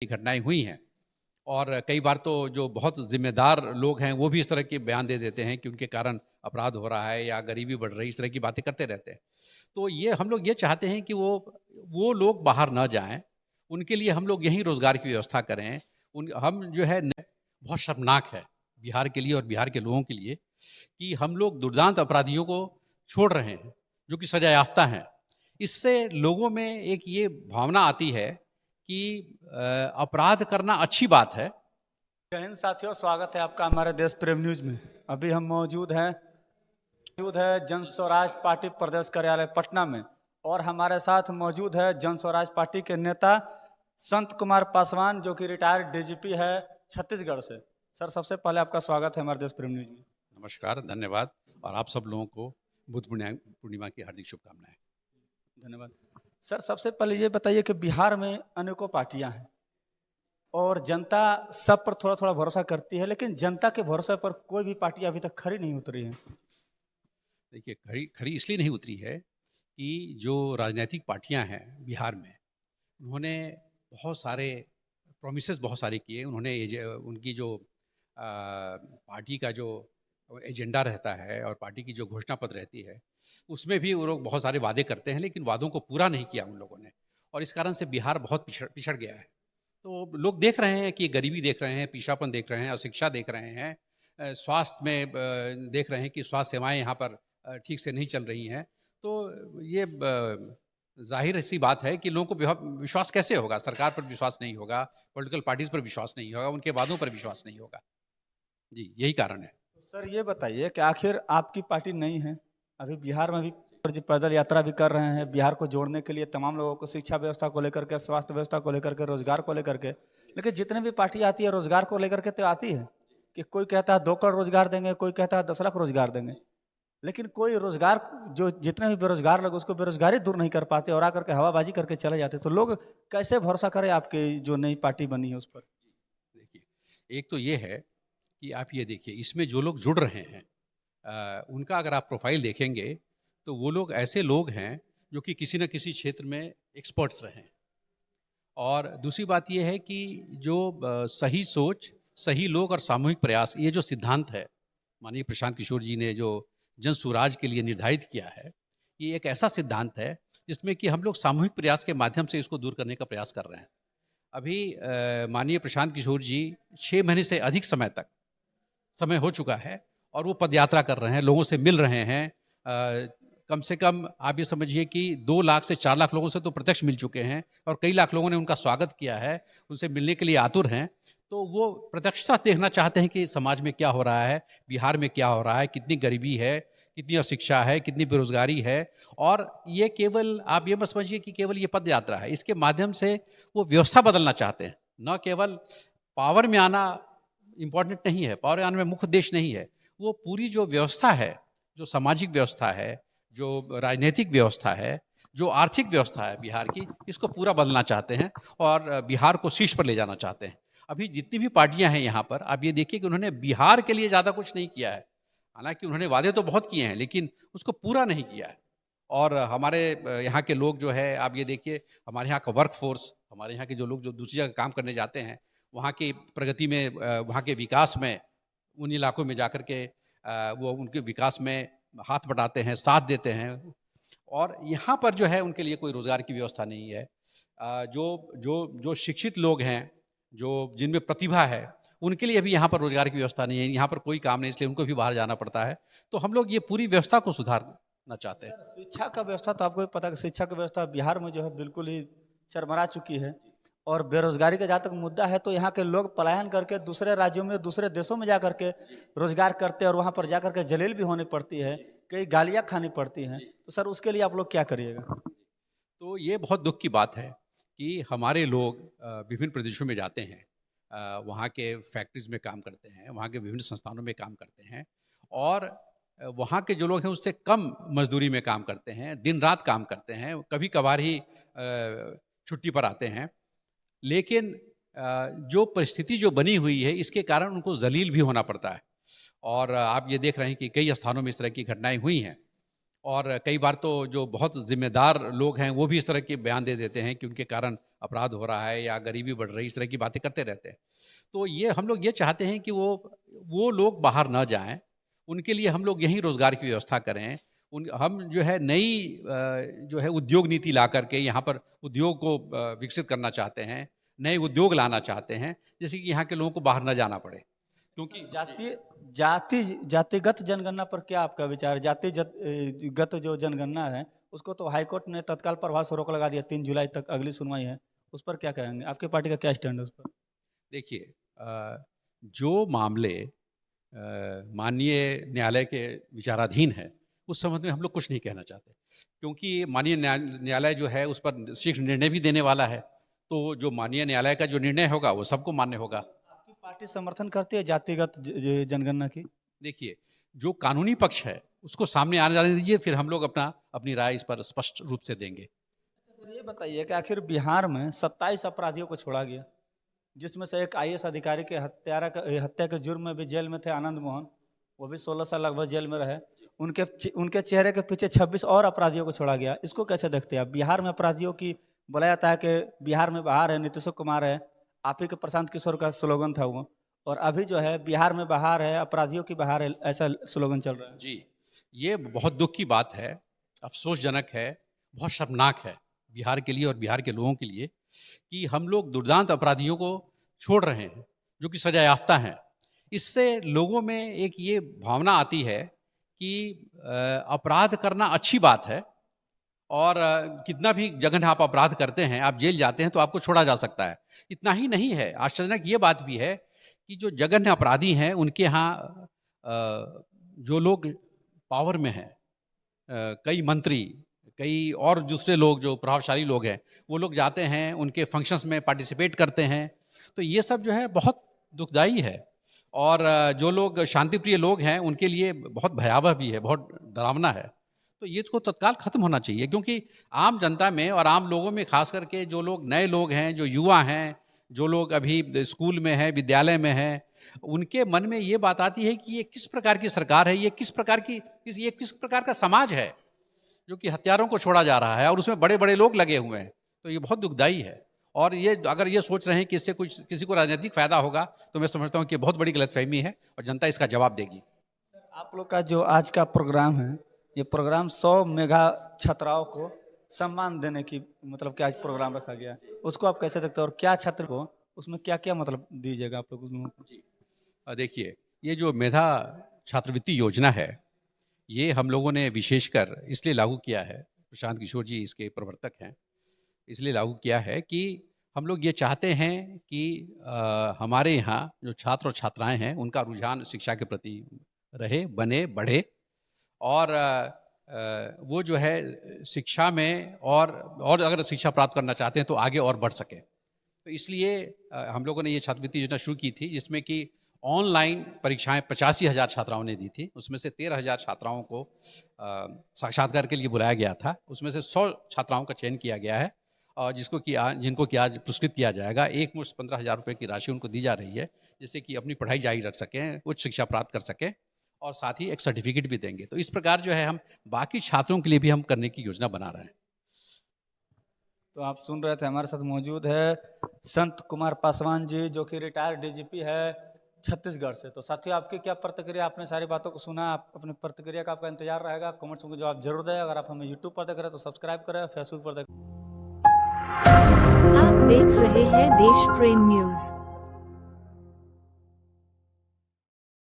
घटनाएं हुई हैं। और कई बार तो जो बहुत ज़िम्मेदार लोग हैं वो भी इस तरह के बयान दे देते हैं कि उनके कारण अपराध हो रहा है या गरीबी बढ़ रही है, इस तरह की बातें करते रहते हैं। तो ये हम लोग ये चाहते हैं कि वो लोग बाहर ना जाएँ, उनके लिए हम लोग यहीं रोज़गार की व्यवस्था करें। उन हम जो है न बहुत शर्मनाक है बिहार के लिए और बिहार के लोगों के लिए कि हम लोग दुर्दांत अपराधियों को छोड़ रहे हैं, जो कि सज़ा याफ़्ता हैं। इससे लोगों में एक ये भावना आती है कि अपराध करना अच्छी बात है। जय हिंद साथियों, स्वागत है आपका हमारे देश प्रेम न्यूज में। अभी हम मौजूद है जन स्वराज पार्टी प्रदेश कार्यालय पटना में, और हमारे साथ मौजूद है जन स्वराज पार्टी के नेता संत कुमार पासवान, जो कि रिटायर्ड डीजीपी है छत्तीसगढ़ से। सर, सबसे पहले आपका स्वागत है हमारे देश प्रेम न्यूज में। नमस्कार, धन्यवाद, और आप सब लोगों को बुद्ध पूर्णिमा की हार्दिक शुभकामनाएं। धन्यवाद। सर, सबसे पहले ये बताइए कि बिहार में अनेकों पार्टियां हैं और जनता सब पर थोड़ा थोड़ा भरोसा करती है, लेकिन जनता के भरोसे पर कोई भी पार्टी अभी तक खरी नहीं उतरी है। देखिए, खरी खरी इसलिए नहीं उतरी है कि जो राजनीतिक पार्टियां हैं बिहार में, उन्होंने बहुत सारे प्रोमिसेस बहुत सारे किए। उन्होंने उनकी जो पार्टी का जो एजेंडा रहता है और पार्टी की जो घोषणा पत्र रहती है, उसमें भी वो लोग बहुत सारे वादे करते हैं, लेकिन वादों को पूरा नहीं किया उन लोगों ने, और इस कारण से बिहार बहुत पिछड़ गया है। तो लोग देख रहे हैं कि गरीबी देख रहे हैं, पीछापन देख रहे हैं, अशिक्षा देख रहे हैं, स्वास्थ्य में देख रहे हैं कि स्वास्थ्य सेवाएं यहाँ पर ठीक से नहीं चल रही हैं। तो ये ज़ाहिर सी बात है कि लोगों को विश्वास कैसे होगा? सरकार पर विश्वास नहीं होगा, पॉलिटिकल पार्टीज़ पर विश्वास नहीं होगा, उनके वादों पर विश्वास नहीं होगा। जी, यही कारण है। तो सर, ये बताइए कि आखिर आपकी पार्टी नहीं है, अभी बिहार में भी जो पैदल यात्रा भी कर रहे हैं बिहार को जोड़ने के लिए, तमाम लोगों को शिक्षा व्यवस्था को लेकर के, स्वास्थ्य व्यवस्था को लेकर के, रोजगार को लेकर के, लेकिन जितने भी पार्टी आती है रोजगार को लेकर के तो आती है कि कोई कहता है 2 करोड़ रोजगार देंगे, कोई कहता है 10 लाख रोजगार देंगे, लेकिन कोई रोजगार, जो जितने भी बेरोजगार लोग उसको बेरोजगारी दूर नहीं कर पाते और आकर के हवाबाजी करके चले जाते, तो लोग कैसे भरोसा करें आपके जो नई पार्टी बनी है उस पर। देखिए, एक तो ये है कि आप ये देखिए, इसमें जो लोग जुड़ रहे हैं उनका अगर आप प्रोफाइल देखेंगे तो वो लोग ऐसे लोग हैं जो कि किसी न किसी क्षेत्र में एक्सपर्ट्स रहे हैं। और दूसरी बात ये है कि जो सही सोच, सही लोग और सामूहिक प्रयास, ये जो सिद्धांत है माननीय प्रशांत किशोर जी ने जो जन सुराज के लिए निर्धारित किया है, ये एक ऐसा सिद्धांत है जिसमें कि हम लोग सामूहिक प्रयास के माध्यम से इसको दूर करने का प्रयास कर रहे हैं। अभी माननीय प्रशांत किशोर जी 6 महीने से अधिक समय हो चुका है और वो पदयात्रा कर रहे हैं, लोगों से मिल रहे हैं। कम से कम आप ये समझिए कि 2 लाख से 4 लाख लोगों से तो प्रत्यक्ष मिल चुके हैं और कई लाख लोगों ने उनका स्वागत किया है, उनसे मिलने के लिए आतुर हैं। तो वो प्रत्यक्षता देखना चाहते हैं कि समाज में क्या हो रहा है, बिहार में क्या हो रहा है, कितनी गरीबी है, कितनी अशिक्षा है, कितनी बेरोज़गारी है। और ये केवल आप ये मत समझिए कि केवल ये पद यात्रा है, इसके माध्यम से वो व्यवस्था बदलना चाहते हैं। न केवल पावर में आना इम्पॉर्टेंट नहीं है, पावर में आने में मुख्य उद्देश्य नहीं है, वो पूरी जो व्यवस्था है, जो सामाजिक व्यवस्था है, जो राजनीतिक व्यवस्था है, जो आर्थिक व्यवस्था है बिहार की, इसको पूरा बदलना चाहते हैं और बिहार को शीर्ष पर ले जाना चाहते हैं। अभी जितनी भी पार्टियां हैं यहाँ पर, आप ये देखिए कि उन्होंने बिहार के लिए ज़्यादा कुछ नहीं किया है। हालांकि उन्होंने वादे तो बहुत किए हैं, लेकिन उसको पूरा नहीं किया है। और हमारे यहाँ के लोग जो है, आप ये देखिए, हमारे यहाँ का वर्क फोर्स, हमारे यहाँ के जो लोग जो दूसरी जगह काम करने जाते हैं, वहाँ की प्रगति में, वहाँ के विकास में, उन इलाकों में जाकर के वो उनके विकास में हाथ बटाते हैं, साथ देते हैं। और यहाँ पर जो है उनके लिए कोई रोज़गार की व्यवस्था नहीं है। जो जो जो शिक्षित लोग हैं, जो जिनमें प्रतिभा है, उनके लिए भी यहाँ पर रोज़गार की व्यवस्था नहीं है। यहाँ पर कोई काम नहीं, इसलिए उनको भी बाहर जाना पड़ता है। तो हम लोग ये पूरी व्यवस्था को सुधारना चाहते हैं। शिक्षा का व्यवस्था तो आपको भी पता है कि शिक्षा की व्यवस्था बिहार में जो है बिल्कुल ही चरमरा चुकी है, और बेरोजगारी का जहाँ तक मुद्दा है तो यहाँ के लोग पलायन करके दूसरे राज्यों में, दूसरे देशों में जा करके रोजगार करते हैं और वहाँ पर जा करके जलील भी होनी पड़ती है, कई गालियाँ खानी पड़ती हैं। तो सर, उसके लिए आप लोग क्या करिएगा। तो ये बहुत दुख की बात है कि हमारे लोग विभिन्न प्रदेशों में जाते हैं, वहाँ के फैक्ट्रीज़ में काम करते हैं, वहाँ के विभिन्न संस्थानों में काम करते हैं, और वहाँ के जो लोग हैं उससे कम मजदूरी में काम करते हैं, दिन रात काम करते हैं, कभी कभार ही छुट्टी पर आते हैं। लेकिन जो परिस्थिति जो बनी हुई है, इसके कारण उनको ज़लील भी होना पड़ता है। और आप ये देख रहे हैं कि कई स्थानों में इस तरह की घटनाएं हुई हैं। और कई बार तो जो बहुत ज़िम्मेदार लोग हैं वो भी इस तरह के बयान दे देते हैं कि उनके कारण अपराध हो रहा है या गरीबी बढ़ रही है, इस तरह की बातें करते रहते हैं। तो ये हम लोग ये चाहते हैं कि वो लोग बाहर ना जाएँ, उनके लिए हम लोग यहीं रोज़गार की व्यवस्था करें। हम जो है नई जो है उद्योग नीति ला करके यहाँ पर उद्योग को विकसित करना चाहते हैं, नए उद्योग लाना चाहते हैं, जैसे कि यहाँ के लोगों को बाहर ना जाना पड़े। क्योंकि जातिगत जनगणना पर क्या आपका विचार है? गत जो जनगणना है उसको तो हाईकोर्ट ने तत्काल प्रभाव से रोक लगा दिया, 3 जुलाई तक अगली सुनवाई है। उस पर क्या कहेंगे? आपकी पार्टी का क्या स्टैंड है उस पर? देखिए जो मामले माननीय न्यायालय के विचाराधीन है, उस संबंध में हम लोग कुछ नहीं कहना चाहते, क्योंकि माननीय न्यायालय जो है उस पर शीघ्र निर्णय भी देने वाला है। तो जो माननीय न्यायालय का जो निर्णय होगा वो सबको मान्य होगा। आपकी पार्टी समर्थन करती है जातिगत जनगणना की? देखिए, जो कानूनी पक्ष है उसको सामने आने जाने दीजिए, फिर हम लोग अपनी राय इस पर स्पष्ट रूप से देंगे। सर ये बताइए कि आखिर बिहार में 27 अपराधियों को छोड़ा गया, जिसमें से एक आईएएस अधिकारी के हत्या के जुर्म में भी जेल में थे, आनंद मोहन, वो भी 16 साल लगभग जेल में रहे। उनके चेहरे के पीछे 26 और अपराधियों को छोड़ा गया। इसको कैसे देखते हैं आप? बिहार में अपराधियों की बोला जाता है कि बिहार में बाहर है, नीतीश कुमार है, आप ही के प्रशांत किशोर का स्लोगन था वो, और अभी जो है बिहार में बाहर है, अपराधियों की बाहर है, ऐसा स्लोगन चल रहा है। जी, ये बहुत दुख की बात है, अफ़सोसजनक है, बहुत शर्मनाक है बिहार के लिए और बिहार के लोगों के लिए कि हम लोग दुर्दांत अपराधियों को छोड़ रहे हैं, जो कि सज़ा याफ़्ता हैं। इससे लोगों में एक ये भावना आती है कि अपराध करना अच्छी बात है और कितना भी जघन्य आप अपराध करते हैं, आप जेल जाते हैं तो आपको छोड़ा जा सकता है। इतना ही नहीं है, आश्चर्यजनक ये बात भी है कि जो जघन्य अपराधी हैं, उनके यहाँ जो लोग पावर में हैं, कई मंत्री, कई और दूसरे लोग जो प्रभावशाली लोग हैं, वो लोग जाते हैं, उनके फंक्शंस में पार्टिसिपेट करते हैं। तो ये सब जो है बहुत दुखदाई है और जो लोग शांतिप्रिय लोग हैं, उनके लिए बहुत भयावह भी है, बहुत डरावना है। तो ये इसको तत्काल ख़त्म होना चाहिए, क्योंकि आम जनता में और आम लोगों में ख़ास करके जो लोग नए लोग हैं, जो युवा हैं, जो लोग अभी स्कूल में हैं, विद्यालय में हैं, उनके मन में ये बात आती है कि ये किस प्रकार की सरकार है, ये किस प्रकार का समाज है, जो कि हत्यारों को छोड़ा जा रहा है और उसमें बड़े-बड़े लोग लगे हुए हैं। तो ये बहुत दुखदाई है और ये अगर ये सोच रहे हैं कि इससे कुछ किसी को राजनीतिक फ़ायदा होगा, तो मैं समझता हूँ कि ये बहुत बड़ी गलतफ़हमी है और जनता इसका जवाब देगी। आप लोग का जो आज का प्रोग्राम है, ये प्रोग्राम 100 मेगा छात्राओं को सम्मान देने की मतलब कि आज प्रोग्राम रखा गया है, उसको आप कैसे देखते हैं? और क्या छात्र को उसमें क्या-क्या मतलब दीजिएगा आप लोग उन लोगों को? जी। देखिए, ये जो मेधा छात्रवृत्ति योजना है, ये हम लोगों ने विशेषकर इसलिए लागू किया है, प्रशांत किशोर जी इसके प्रवर्तक हैं, इसलिए लागू किया है कि हम लोग ये चाहते हैं कि हमारे यहाँ जो छात्र और छात्राएँ हैं, उनका रुझान शिक्षा के प्रति रहे, बने, बढ़े और वो जो है शिक्षा में और अगर शिक्षा प्राप्त करना चाहते हैं तो आगे और बढ़ सकें। तो इसलिए हम लोगों ने ये छात्रवृत्ति योजना शुरू की थी, जिसमें कि ऑनलाइन परीक्षाएं 85,000 छात्राओं ने दी थी। उसमें से 13,000 छात्राओं को साक्षात्कार के लिए बुलाया गया था। उसमें से 100 छात्राओं का चयन किया गया है और जिनको कि आज पुरस्कृत किया जाएगा। एक मुश्त 15,000 रुपये की राशि उनको दी जा रही है, जिससे कि अपनी पढ़ाई जारी रख सकें, उच्च शिक्षा प्राप्त कर सकें और साथ ही एक सर्टिफिकेट भी देंगे। तो इस प्रकार जो है हम बाकी छात्रों के लिए भी हम करने की योजना बना रहे हैं। तो आप सुन रहे थे, हमारे साथ मौजूद है संत कुमार पासवान जी, जो कि रिटायर्ड डीजीपी है छत्तीसगढ़ से। तो साथियों, आपकी क्या प्रतिक्रिया? आपने सारी बातों को सुना, आप अपनी प्रतिक्रिया का आपका इंतजार रहेगा, कमेंट्स में जवाब जरूर दें। अगर आप हमें यूट्यूब पर देख रहे हैं तो सब्सक्राइब करें, फेसबुक पर देख। आप देख रहे हैं देश प्रेम न्यूज।